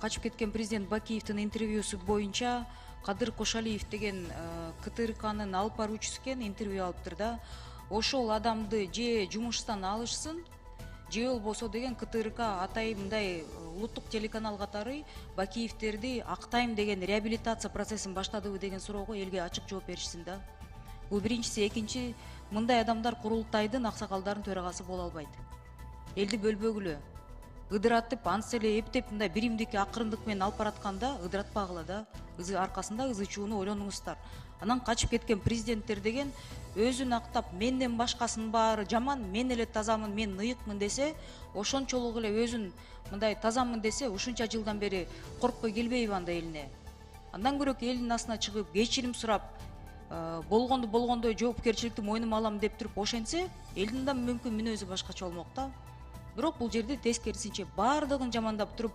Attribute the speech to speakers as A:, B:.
A: Качып кеткен президент Бакиевдин интервьюсу боюнча Кадыр Кошалиев деген КТРКнын алып баруучусу экен, интервью алыптыр да. Ошол адамды же жумуштан алышсын, же болбосо деген КТРК атайын мындай улуттук телеканал катары Бакиевдерди актайм деген реабилитация процессин баштадыбы деген суроого элге ачык жооп беришсин да. Бул биринчиси, экинчи, мындай адамдар курултайдын аксакалдардын төрагасы боло албайт. Элди бөлбөгүлө. Ыдыратып, ансы эле эптеп мындай биримдикке акырындык менен алып баратканда ыдыратпагыла да. Аркасында ызы чууну ойлонуңуздар. Анан качып кеткен президенттер деген өзүн актап, менден башкасынын баары жаман, мен эле тазамын, мен ыйыкмын десе, ошончолук эле өзүн мындай тазамын десе, ушунча жылдан бери коркпой келбейби анда элине? Андан көрөк элдин астына чыгып, кечирим сурап, болгондой жоопкерчиликти мойнума алам деп туруп ошентсе, элдин да мүмкүн мүнөзү башкача болмок да. Бирок бул жерде тескерисинче баардыгын жамандап туруп,